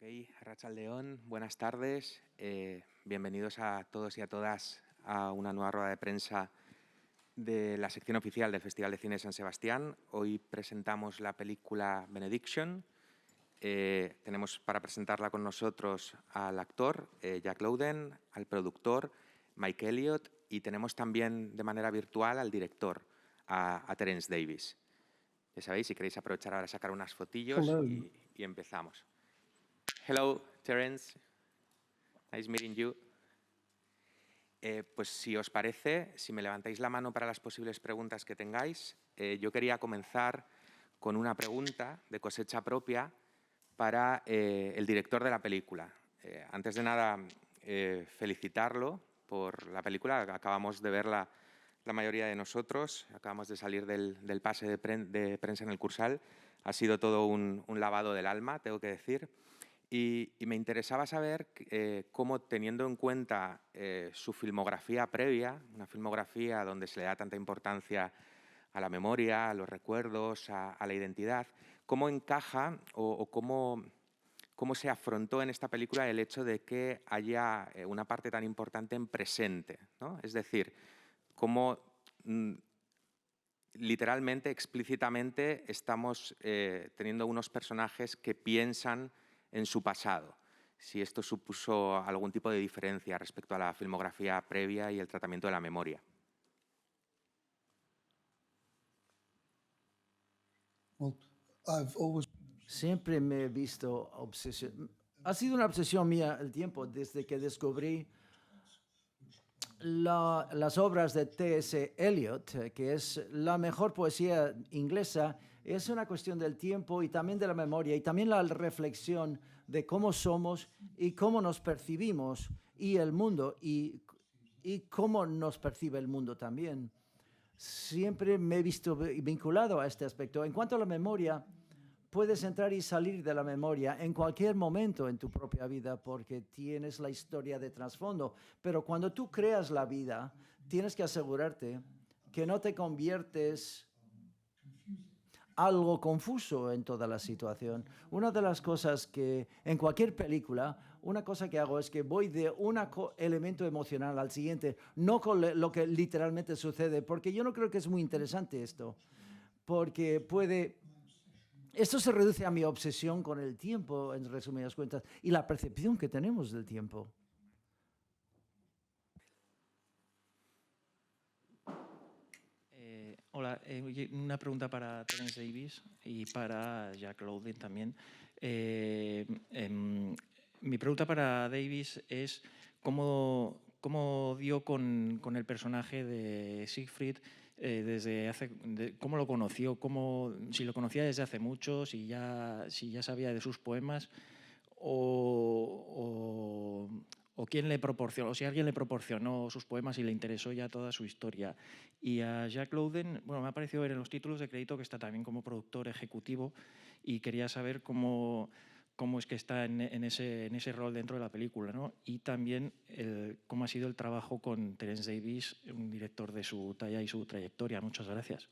Ok, Arratsaldeon, buenas tardes. Bienvenidos a todos y a todas a una nueva rueda de prensa de la sección oficial del Festival de Cine de San Sebastián. Hoy presentamos la película Benediction. Tenemos para presentarla con nosotros al actor Jack Lowden, al productor Mike Elliott y tenemos también de manera virtual al director, a Terence Davis. Ya sabéis, si queréis aprovechar ahora a sacar unas fotillos y empezamos. Hello, Terence. Nice meeting you. Pues si os parece, si me levantáis la mano para las posibles preguntas que tengáis, yo quería comenzar con una pregunta de cosecha propia para el director de la película. Antes de nada, felicitarlo por la película. Acabamos de verla la mayoría de nosotros, acabamos de salir del pase de prensa en el Cursal. Ha sido todo un lavado del alma, tengo que decir. Y me interesaba saber cómo, teniendo en cuenta su filmografía previa, una filmografía donde se le da tanta importancia a la memoria, a los recuerdos, a la identidad, cómo encaja o cómo se afrontó en esta película el hecho de que haya una parte tan importante en presente, ¿no? Es decir, cómo literalmente, explícitamente, estamos teniendo unos personajes que piensan en su pasado. Si esto supuso algún tipo de diferencia respecto a la filmografía previa y el tratamiento de la memoria. Siempre me he visto obsesión. Ha sido una obsesión mía el tiempo desde que descubrí las obras de T.S. Eliot, que es la mejor poesía inglesa. Es una cuestión del tiempo y también de la memoria y también la reflexión de cómo somos y cómo nos percibimos y el mundo y cómo nos percibe el mundo también. Siempre me he visto vinculado a este aspecto. En cuanto a la memoria, puedes entrar y salir de la memoria en cualquier momento en tu propia vida porque tienes la historia de trasfondo. Pero cuando tú creas la vida, tienes que asegurarte que no te conviertes algo confuso en toda la situación. Una de las cosas que en cualquier película, una cosa que hago es que voy de un elemento emocional al siguiente, no con lo que literalmente sucede, porque yo no creo que es muy interesante esto, porque esto se reduce a mi obsesión con el tiempo, en resumidas cuentas, y la percepción que tenemos del tiempo. Hola, una pregunta para Terence Davis y para Jack Lowden también. Mi pregunta para Davis es cómo dio con el personaje de Siegfried cómo lo conoció, si lo conocía desde hace mucho, si ya sabía de sus poemas o quién le proporcionó, o si alguien le proporcionó sus poemas y le interesó ya toda su historia. Y a Jack Lowden, bueno, me ha parecido ver en los títulos de crédito que está también como productor ejecutivo y quería saber cómo es que está en ese rol dentro de la película, ¿no? Y también cómo ha sido el trabajo con Terence Davis, un director de su talla y su trayectoria. Muchas gracias.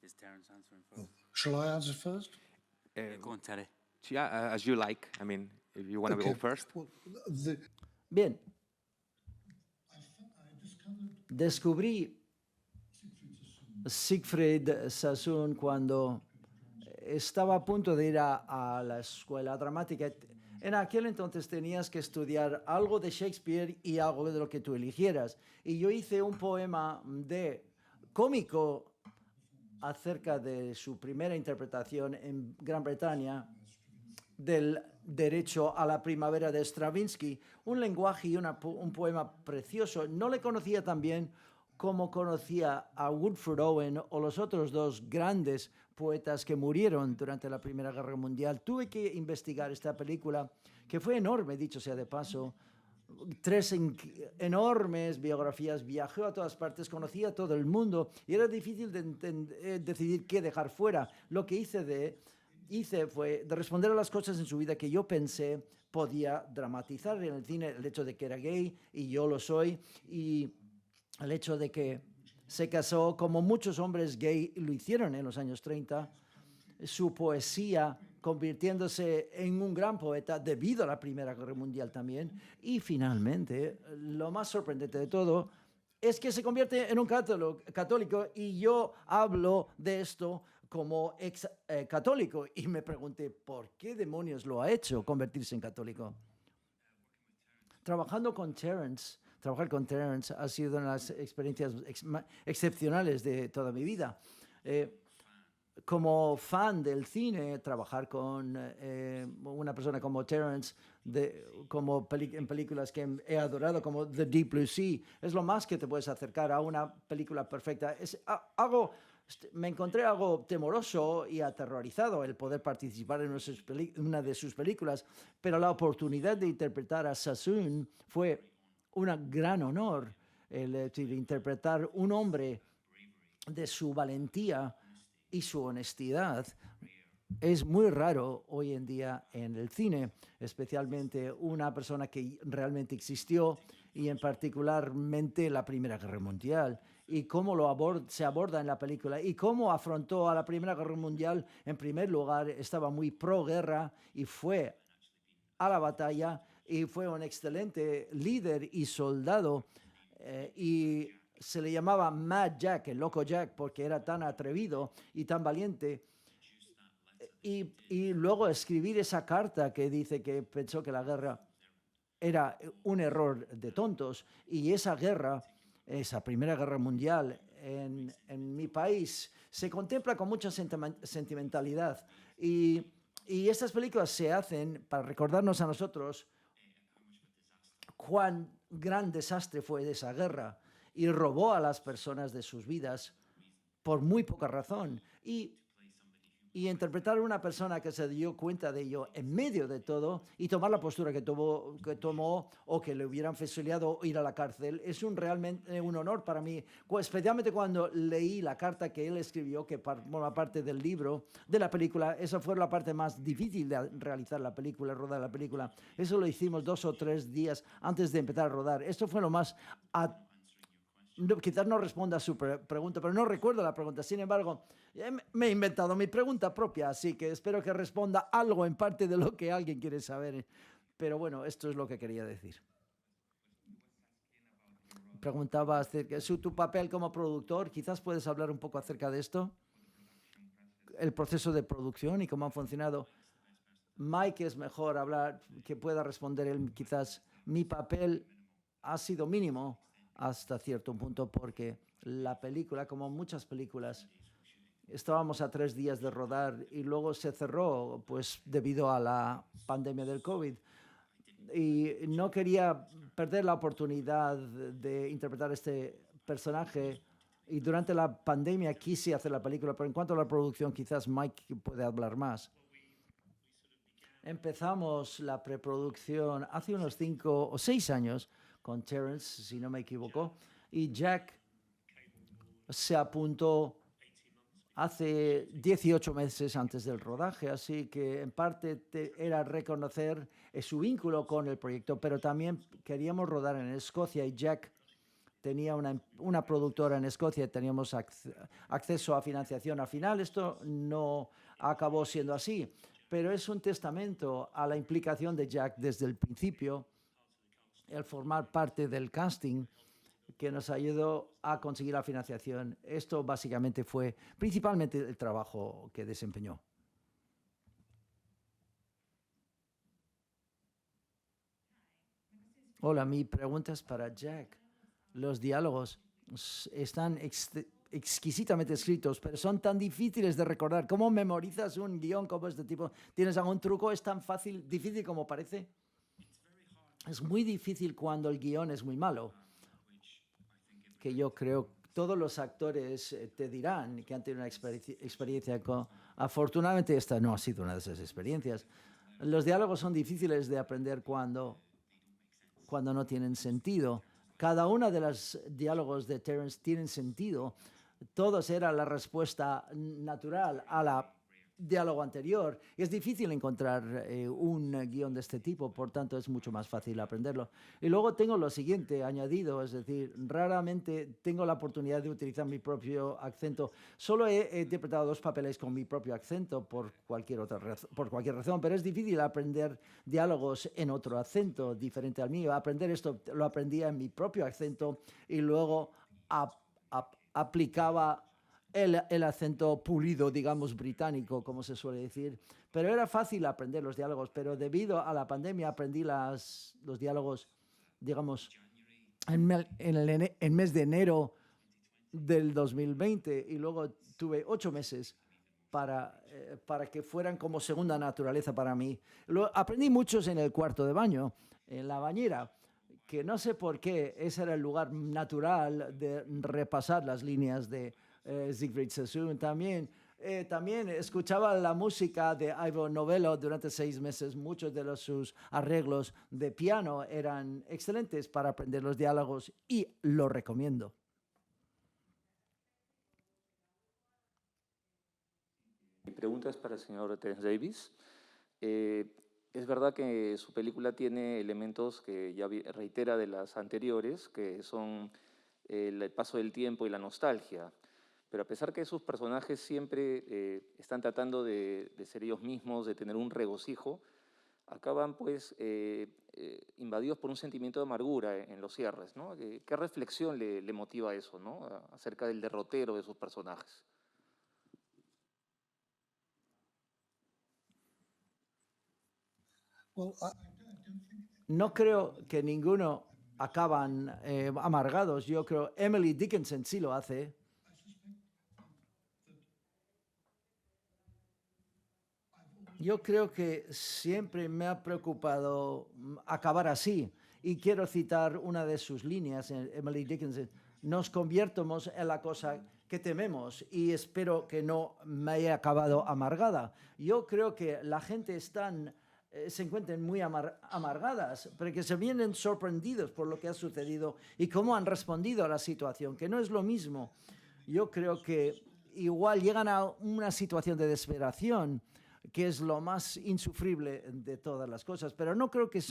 Is Terence answering first? Shall I answer first? Go on, Terry. Yeah, as you like. I mean, if you want to go first. Well, Bien. Descubrí Siegfried Sassoon cuando estaba a punto de ir a la escuela dramática. En aquel entonces tenías que estudiar algo de Shakespeare y algo de lo que tú eligieras. Y yo hice un poema cómico acerca de su primera interpretación en Gran Bretaña del Derecho a la Primavera de Stravinsky, un lenguaje y un poema precioso. No le conocía tan bien como conocía a Wilfred Owen o los otros dos grandes poetas que murieron durante la Primera Guerra Mundial. Tuve que investigar esta película, que fue enorme, dicho sea de paso. 3 enormes biografías, viajó a todas partes, conocía a todo el mundo y era difícil de decidir qué dejar fuera. Lo que hice fue de responder a las cosas en su vida que yo pensé podía dramatizar en el cine, el hecho de que era gay y yo lo soy, y el hecho de que Se casó como muchos hombres gay lo hicieron en los años 30. Su poesía convirtiéndose en un gran poeta debido a la Primera Guerra Mundial también. Y finalmente, lo más sorprendente de todo es que se convierte en un católico, y yo hablo de esto como ex católico y me pregunté, ¿por qué demonios lo ha hecho convertirse en católico? Trabajar con Terence ha sido una de las experiencias excepcionales de toda mi vida. Como fan del cine, trabajar con una persona como Terence, en películas que he adorado, como The Deep Blue Sea, es lo más que te puedes acercar a una película perfecta. Me encontré algo temoroso y aterrorizado el poder participar en una de sus películas, pero la oportunidad de interpretar a Sassoon fue un gran honor. El interpretar un hombre de su valentía y su honestidad es muy raro hoy en día en el cine, especialmente una persona que realmente existió, y en particularmente la Primera Guerra Mundial, y cómo se aborda en la película y cómo afrontó a la Primera Guerra Mundial. En primer lugar, estaba muy pro guerra y fue a la batalla y fue un excelente líder y soldado, y se le llamaba Mad Jack, el loco Jack, porque era tan atrevido y tan valiente. Y luego escribir esa carta que dice que pensó que la guerra era un error de tontos, y esa guerra, esa Primera Guerra Mundial en mi país, se contempla con mucha sentimentalidad. Y estas películas se hacen para recordarnos a nosotros cuán gran desastre fue esa guerra, y robó a las personas de sus vidas por muy poca razón. Y interpretar a una persona que se dio cuenta de ello en medio de todo y tomar la postura que tomó, o que le hubieran fusilado o ir a la cárcel, es realmente un honor para mí, especialmente cuando leí la carta que él escribió, que forma parte del libro, de la película. Esa fue la parte más difícil de realizar la película, rodar la película. Eso lo hicimos 2 o 3 días antes de empezar a rodar. Esto fue lo más... Quizás no responda a su pregunta, pero no recuerdo la pregunta. Sin embargo, me he inventado mi pregunta propia, así que espero que responda algo en parte de lo que alguien quiere saber. Pero bueno, esto es lo que quería decir. Preguntaba acerca de tu papel como productor. Quizás puedes hablar un poco acerca de esto, el proceso de producción y cómo ha funcionado. Mike es mejor hablar, que pueda responder él. Quizás mi papel ha sido mínimo hasta cierto punto, porque la película, como muchas películas, estábamos a 3 días de rodar y luego se cerró pues debido a la pandemia del COVID, y no quería perder la oportunidad de interpretar este personaje, y durante la pandemia quise hacer la película. Pero en cuanto a la producción, quizás Mike puede hablar más. Empezamos la preproducción hace unos 5 o 6 años con Terence, si no me equivoco, y Jack se apuntó hace 18 meses antes del rodaje, así que en parte era reconocer su vínculo con el proyecto, pero también queríamos rodar en Escocia, y Jack tenía una productora en Escocia y teníamos acceso a financiación. Al final esto no acabó siendo así, pero es un testamento a la implicación de Jack desde el principio, el formar parte del casting que nos ayudó a conseguir la financiación. Esto básicamente fue principalmente el trabajo que desempeñó. Hola, mi pregunta es para Jack. Los diálogos están exquisitamente escritos, pero son tan difíciles de recordar. ¿Cómo memorizas un guión como este tipo? ¿Tienes algún truco? ¿Es tan difícil como parece? Es muy difícil cuando el guión es muy malo, que yo creo todos los actores te dirán que han tenido una experiencia con... Afortunadamente esta no ha sido una de esas experiencias. Los diálogos son difíciles de aprender cuando no tienen sentido. Cada uno de los diálogos de Terence tienen sentido. Todos eran la respuesta natural a la diálogo anterior. Es difícil encontrar un guión de este tipo, por tanto es mucho más fácil aprenderlo. Y luego tengo lo siguiente añadido, es decir, raramente tengo la oportunidad de utilizar mi propio acento. Solo he interpretado 2 papeles con mi propio acento por cualquier razón, pero es difícil aprender diálogos en otro acento diferente al mío. Aprender esto lo aprendía en mi propio acento y luego aplicaba el acento pulido, digamos, británico, como se suele decir. Pero era fácil aprender los diálogos, pero debido a la pandemia aprendí los diálogos, digamos, en mes de enero del 2020 y luego tuve 8 meses para que fueran como segunda naturaleza para mí. Aprendí muchos en el cuarto de baño, en la bañera, que no sé por qué ese era el lugar natural de repasar las líneas de Siegfried Sassoon. También escuchaba la música de Ivor Novello durante 6 meses. Muchos de sus arreglos de piano eran excelentes para aprender los diálogos y lo recomiendo. Mi pregunta es para el señor Terence Davis. Es verdad que su película tiene elementos que ya reitera de las anteriores, que son el paso del tiempo y la nostalgia. Pero a pesar que sus personajes siempre están tratando de ser ellos mismos, de tener un regocijo, acaban pues invadidos por un sentimiento de amargura en los cierres, ¿no? ¿Qué reflexión le motiva eso, ¿no? Acerca del derrotero de sus personajes? No creo que ninguno acaban amargados. Yo creo Emily Dickinson sí lo hace. Yo creo que siempre me ha preocupado acabar así. Y quiero citar una de sus líneas en Emily Dickinson. Nos conviertimos en la cosa que tememos y espero que no me haya acabado amargada. Yo creo que la gente se encuentran muy amargadas, porque se vienen sorprendidos por lo que ha sucedido y cómo han respondido a la situación, que no es lo mismo. Yo creo que igual llegan a una situación de desesperación, que es lo más insufrible de todas las cosas, pero no creo que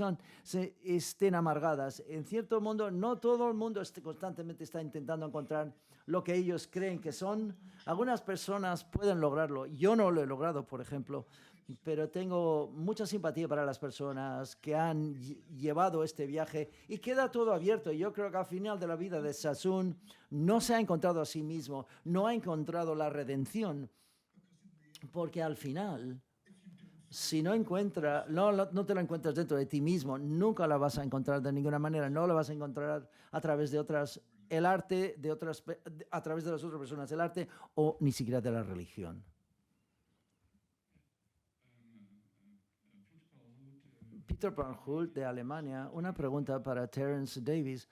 estén amargadas. En cierto modo, no todo el mundo constantemente está intentando encontrar lo que ellos creen que son. Algunas personas pueden lograrlo. Yo no lo he logrado, por ejemplo, pero tengo mucha simpatía para las personas que han llevado este viaje y queda todo abierto. Yo creo que al final de la vida de Sassoon no se ha encontrado a sí mismo, no ha encontrado la redención, porque al final, si no te la encuentras dentro de ti mismo, nunca la vas a encontrar de ninguna manera. No la vas a encontrar a través de el arte, a través de las otras personas, el arte, o ni siquiera de la religión. Peter Panhult, de Alemania. Una pregunta para Terence Davis.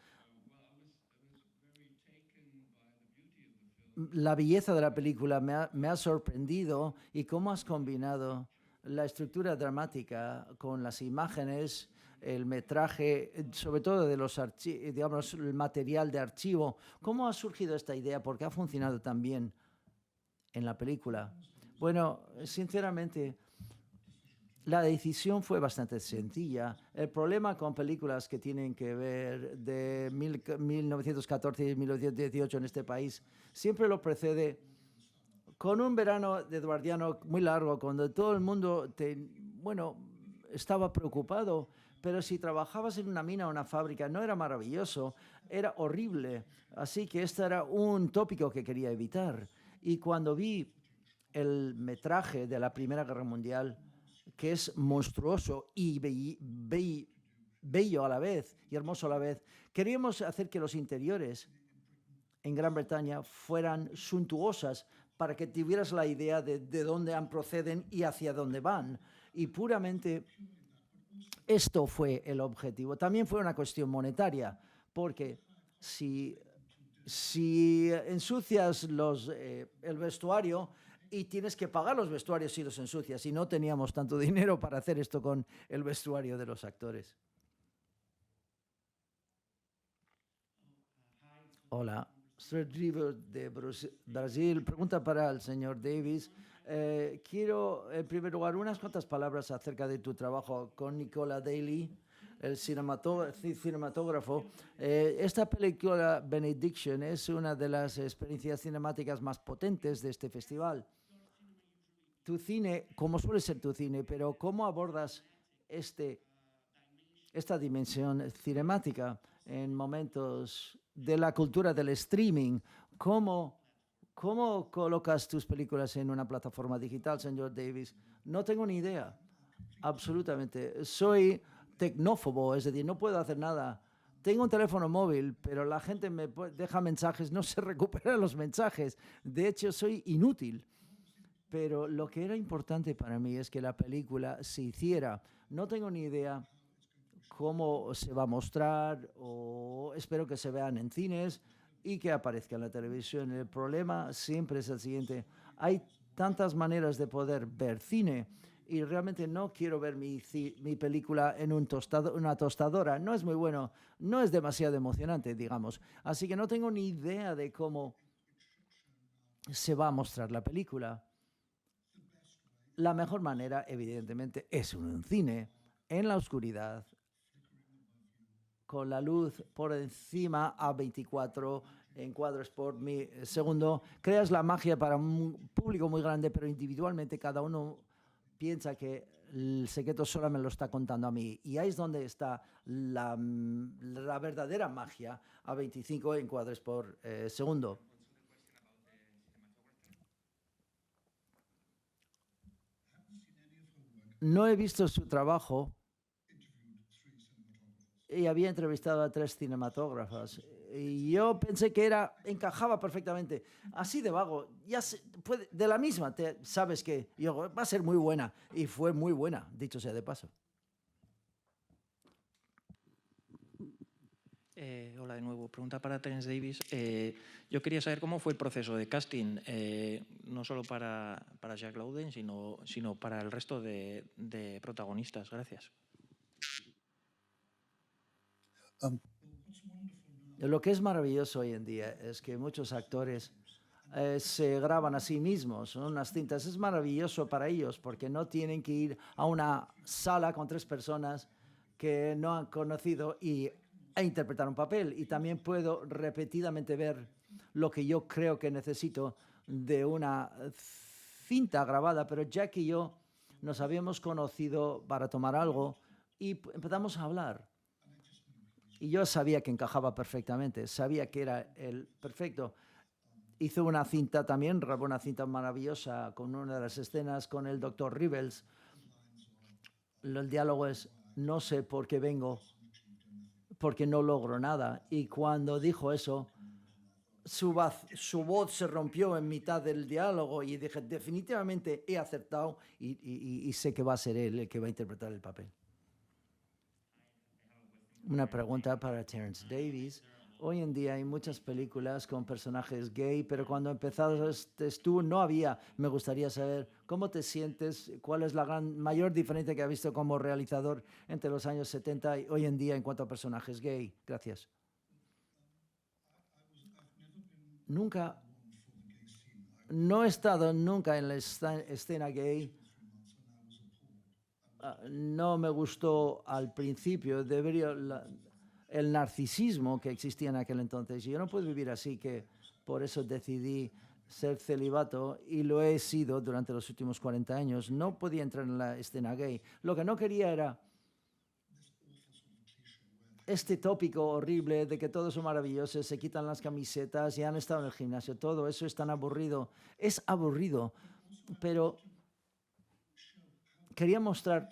La belleza de la película me ha sorprendido y cómo has combinado la estructura dramática con las imágenes, el metraje, sobre todo de digamos, el material de archivo. ¿Cómo ha surgido esta idea? ¿Por qué ha funcionado tan bien en la película? Bueno, sinceramente, la decisión fue bastante sencilla. El problema con películas que tienen que ver de 1914 y 1918 en este país siempre lo precede con un verano eduardiano muy largo, cuando todo el mundo estaba preocupado, pero si trabajabas en una mina o una fábrica no era maravilloso, era horrible. Así que este era un tópico que quería evitar. Y cuando vi el metraje de la Primera Guerra Mundial, que es monstruoso y bello a la vez y hermoso a la vez, queríamos hacer que los interiores en Gran Bretaña fueran suntuosas para que tuvieras la idea de dónde proceden y hacia dónde van. Y puramente esto fue el objetivo. También fue una cuestión monetaria, porque si ensucias el vestuario, y tienes que pagar los vestuarios si los ensucias, y no teníamos tanto dinero para hacer esto con el vestuario de los actores. Hola, Sir River de Brasil. Pregunta para el señor Davis. Quiero, en primer lugar, unas cuantas palabras acerca de tu trabajo con Nicola Daly, el cinematógrafo. Esta película, Benediction, es una de las experiencias cinemáticas más potentes de este festival. Tu cine, como suele ser tu cine, pero ¿cómo abordas esta dimensión cinemática en momentos de la cultura del streaming? ¿Cómo colocas tus películas en una plataforma digital, señor Davis? No tengo ni idea, absolutamente. Soy tecnófobo, es decir, no puedo hacer nada. Tengo un teléfono móvil, pero la gente me deja mensajes, no se recuperan los mensajes. De hecho, soy inútil. Pero lo que era importante para mí es que la película se hiciera. No tengo ni idea cómo se va a mostrar, o espero que se vean en cines y que aparezca en la televisión. El problema siempre es el siguiente: hay tantas maneras de poder ver cine y realmente no quiero ver mi película en una tostadora. No es muy bueno, no es demasiado emocionante, digamos. Así que no tengo ni idea de cómo se va a mostrar la película. La mejor manera, evidentemente, es un cine, en la oscuridad, con la luz por encima a 24 encuadros por segundo. Creas la magia para un público muy grande, pero individualmente cada uno piensa que el secreto solo me lo está contando a mí. Y ahí es donde está la verdadera magia a 25 encuadros por segundo. No he visto su trabajo y había entrevistado a 3 cinematógrafos. Y yo pensé que encajaba perfectamente. Así de vago, de la misma, sabes que va a ser muy buena. Y fue muy buena, dicho sea de paso. Hola de nuevo. Pregunta para Terence Davis. Yo quería saber cómo fue el proceso de casting, no solo para Jack Lowden, sino para el resto de protagonistas. Gracias. Lo que es maravilloso hoy en día es que muchos actores se graban a sí mismos en unas cintas. Es maravilloso para ellos porque no tienen que ir a una sala con 3 personas que no han conocido e interpretar un papel. Y también puedo repetidamente ver lo que yo creo que necesito de una cinta grabada. Pero Jack y yo nos habíamos conocido para tomar algo y empezamos a hablar. Y yo sabía que encajaba perfectamente, sabía que era el perfecto. Hizo una cinta también, grabó una cinta maravillosa con una de las escenas con el Dr. Rivers. El diálogo es: no sé por qué vengo, porque no logro nada. Y cuando dijo eso, su voz se rompió en mitad del diálogo y dije, definitivamente he acertado y sé que va a ser él el que va a interpretar el papel. Una pregunta para Terence Davis. Hoy en día hay muchas películas con personajes gay, pero cuando empezaste tú no había. Me gustaría saber cómo te sientes, cuál es la mayor diferencia que has visto como realizador entre los años 70 y hoy en día en cuanto a personajes gay. Gracias. No he estado nunca en la escena gay. No me gustó al principio, el narcisismo que existía en aquel entonces. Yo no puedo vivir así, que por eso decidí ser celibato y lo he sido durante los últimos 40 años. No podía entrar en la escena gay. Lo que no quería era este tópico horrible de que todos son maravillosos, se quitan las camisetas y han estado en el gimnasio. Todo eso es tan aburrido. Es aburrido, pero quería mostrar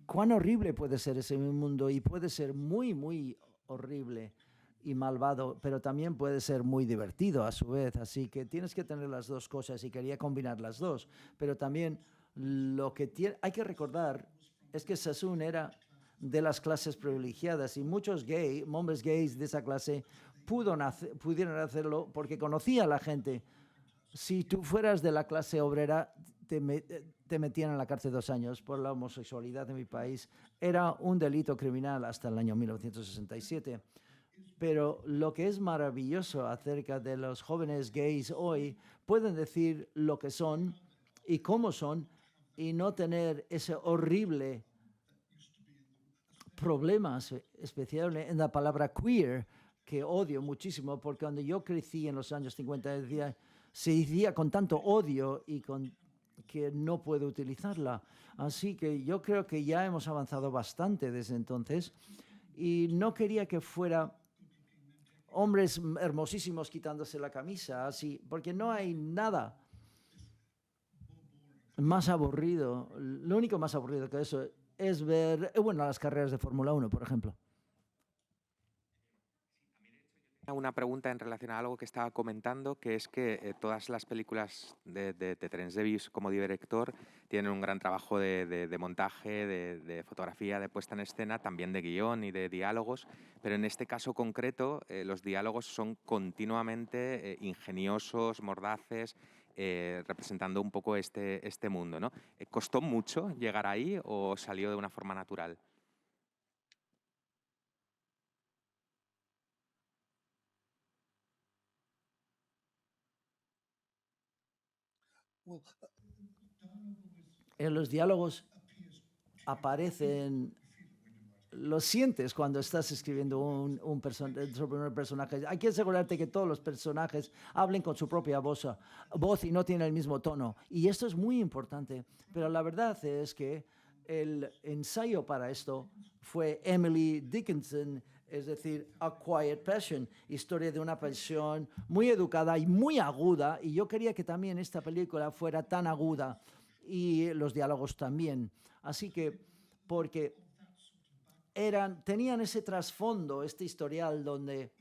cuán horrible puede ser ese mundo, y puede ser muy, muy horrible y malvado, pero también puede ser muy divertido a su vez. Así que tienes que tener las dos cosas y quería combinar las dos. Pero también lo que hay que recordar es que Sassoon era de las clases privilegiadas y muchos hombres gays de esa clase pudieron hacerlo porque conocía a la gente. Si tú fueras de la clase obrera, te metían en la cárcel 2 años por la homosexualidad en mi país. Era un delito criminal hasta el año 1967. Pero lo que es maravilloso acerca de los jóvenes gays hoy, pueden decir lo que son y cómo son, y no tener ese horrible problema, especialmente en la palabra queer, que odio muchísimo, porque cuando yo crecí en los años 50 se decía con tanto odio y que no puedo utilizarla. Así que yo creo que ya hemos avanzado bastante desde entonces y no quería que fuera hombres hermosísimos quitándose la camisa, así, porque no hay nada más aburrido. Lo único más aburrido que eso es ver, bueno, las carreras de Fórmula 1, por ejemplo. Una pregunta en relación a algo que estaba comentando, que es que todas las películas de Terence Davis como director tienen un gran trabajo de montaje, de fotografía, de puesta en escena, también de guión y de diálogos, pero en este caso concreto los diálogos son continuamente ingeniosos, mordaces, representando un poco este mundo, ¿no? ¿Costó mucho llegar ahí o salió de una forma natural? En los diálogos aparecen, lo sientes cuando estás escribiendo sobre un personaje. Hay que asegurarte que todos los personajes hablen con su propia voz y no tienen el mismo tono. Y esto es muy importante. Pero la verdad es que el ensayo para esto fue Emily Dickinson, es decir, A Quiet Passion, historia de una pasión muy educada y muy aguda. Y yo quería que también esta película fuera tan aguda y los diálogos también. Así que, porque tenían ese trasfondo, este historial donde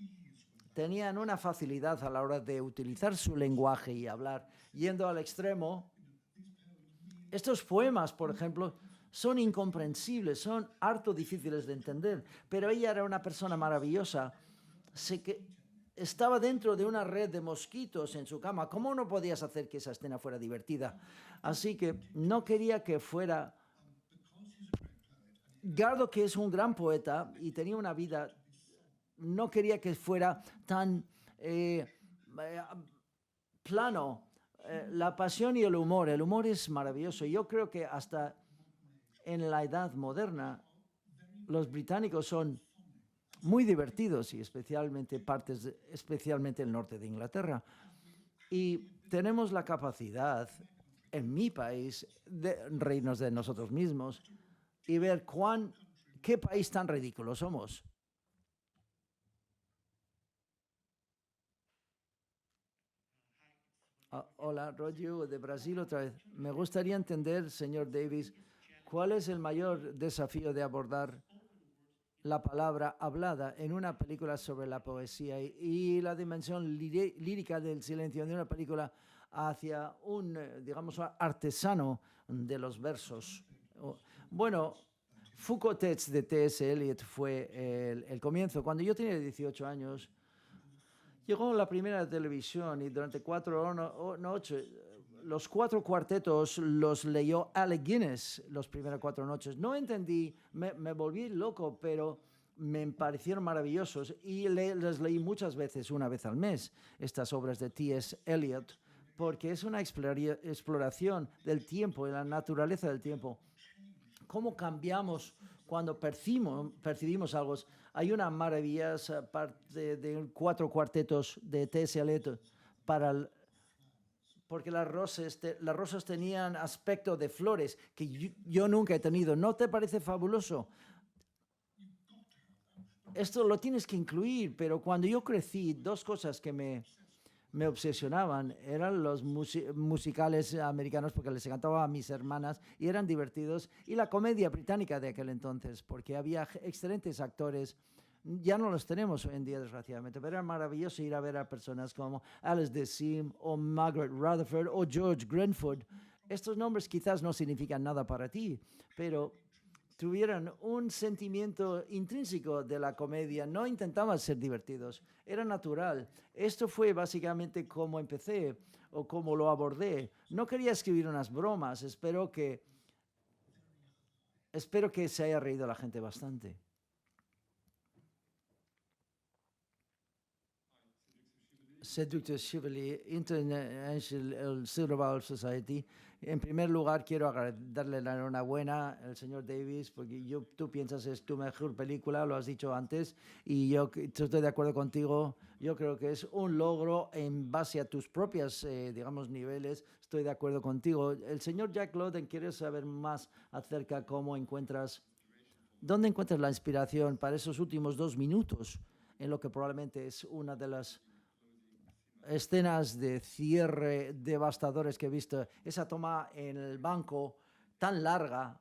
tenían una facilidad a la hora de utilizar su lenguaje y hablar, yendo al extremo. Estos poemas, por ejemplo, son incomprensibles, son harto difíciles de entender, pero ella era una persona maravillosa. Estaba dentro de una red de mosquitos en su cama. ¿Cómo no podías hacer que esa escena fuera divertida? Así que no quería que fuera... Gardo, que es un gran poeta y tenía una vida, no quería que fuera tan plano. La pasión y el humor es maravilloso. Yo creo que hasta en la edad moderna los británicos son muy divertidos y especialmente especialmente el norte de Inglaterra. Y tenemos la capacidad en mi país de reírnos de nosotros mismos y ver qué país tan ridículo somos. Hola, Roger, de Brasil otra vez. Me gustaría entender, señor Davis, ¿cuál es el mayor desafío de abordar la palabra hablada en una película sobre la poesía y la dimensión lírica del silencio de una película hacia un, digamos, artesano de los versos? Bueno, Foucault de T.S. Eliot fue el comienzo. Cuando yo tenía 18 años, llegó la primera televisión y durante 4 noches, los 4 cuartetos los leyó Alec Guinness las primeras 4 noches. No entendí, me volví loco, pero me parecieron maravillosos y les leí muchas veces, una vez al mes, estas obras de T.S. Eliot, porque es una exploración del tiempo, de la naturaleza del tiempo. ¿Cómo cambiamos cuando percibimos algo? Hay una maravillosa parte de 4 cuartetos de T.S. Eliot porque las rosas tenían aspecto de flores que yo nunca he tenido. ¿No te parece fabuloso? Esto lo tienes que incluir, pero cuando yo crecí, 2 cosas que me obsesionaban eran los musicales americanos, porque les encantaba a mis hermanas y eran divertidos, y la comedia británica de aquel entonces, porque había excelentes actores. Ya no los tenemos hoy en día, desgraciadamente, pero era maravilloso ir a ver a personas como Alice de Sim o Margaret Rutherford o George Grenfell. Estos nombres quizás no significan nada para ti, pero tuvieran un sentimiento intrínseco de la comedia, no intentaban ser divertidos, era natural. Esto fue básicamente como empecé o como lo abordé. No quería escribir unas bromas, espero que se haya reído la gente bastante. Seductor Chivalry International Silver Society. En primer lugar, quiero darle la enhorabuena al señor Davis, porque tú piensas es tu mejor película, lo has dicho antes, y yo estoy de acuerdo contigo. Yo creo que es un logro en base a tus propios, digamos, niveles. Estoy de acuerdo contigo. El señor Jack Lowden quiere saber más acerca de dónde encuentras la inspiración para esos últimos 2 minutos, en lo que probablemente es una de las escenas de cierre devastadores que he visto. Esa toma en el banco tan larga,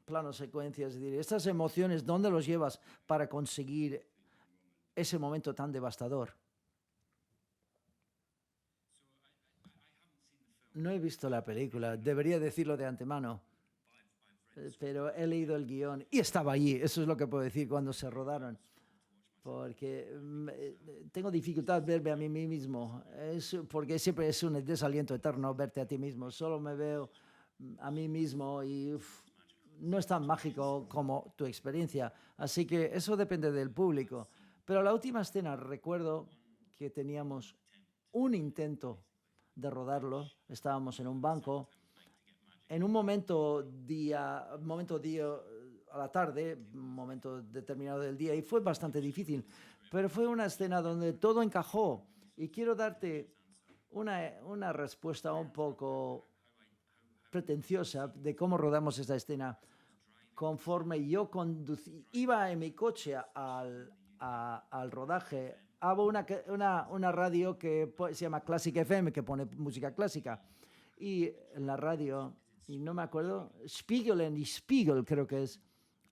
planos secuencias, es decir, estas emociones, ¿dónde los llevas para conseguir ese momento tan devastador? No he visto la película, debería decirlo de antemano, pero he leído el guión y estaba allí. Eso es lo que puedo decir cuando se rodaron. Porque tengo dificultad verme a mí mismo, porque siempre es un desaliento eterno verte a ti mismo. Solo me veo a mí mismo y no es tan mágico como tu experiencia. Así que eso depende del público. Pero la última escena, recuerdo que teníamos un intento de rodarlo. Estábamos en un banco. En un momento a la tarde, un momento determinado del día, y fue bastante difícil, pero fue una escena donde todo encajó. Y quiero darte una respuesta un poco pretenciosa de cómo rodamos esta escena. Conforme yo iba en mi coche al rodaje, hago una radio que se llama Classic FM, que pone música clásica. Y en la radio, y no me acuerdo, Spiegel creo que es,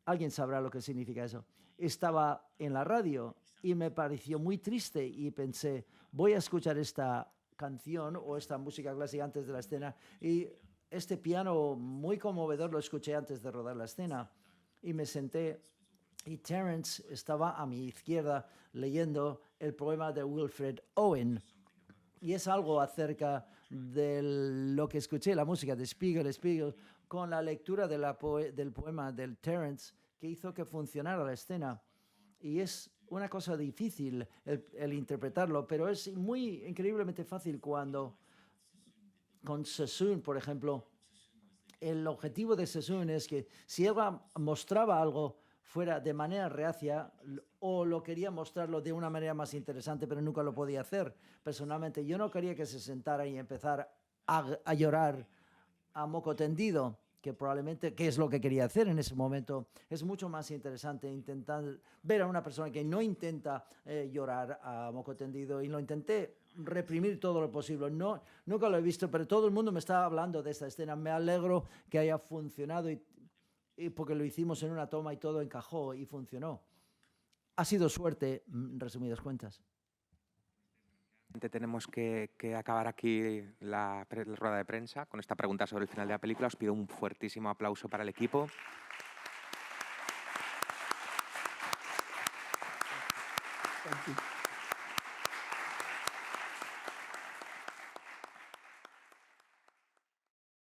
alguien sabrá lo que significa eso. Estaba en la radio y me pareció muy triste y pensé, voy a escuchar esta canción o esta música clásica antes de la escena. Y este piano muy conmovedor lo escuché antes de rodar la escena. Y me senté y Terence estaba a mi izquierda leyendo el poema de Wilfred Owen. Y es algo acerca de lo que escuché, la música de Spiegel, con la lectura del poema del Terence, que hizo que funcionara la escena. Y es una cosa difícil el interpretarlo, pero es muy increíblemente fácil cuando, con Sassoon, por ejemplo, el objetivo de Sassoon es que si Eva mostraba algo fuera de manera reacia o lo quería mostrarlo de una manera más interesante, pero nunca lo podía hacer. Personalmente, yo no quería que se sentara y empezara a llorar a moco tendido, que probablemente, que es lo que quería hacer en ese momento. Es mucho más interesante intentar ver a una persona que no intenta llorar a moco tendido, y lo intenté reprimir todo lo posible. No, nunca lo he visto, pero todo el mundo me estaba hablando de esta escena. Me alegro que haya funcionado y porque lo hicimos en una toma y todo encajó y funcionó. Ha sido suerte, resumidas cuentas. Tenemos que acabar aquí la rueda de prensa con esta pregunta sobre el final de la película. Os pido un fuertísimo aplauso para el equipo. Thank you.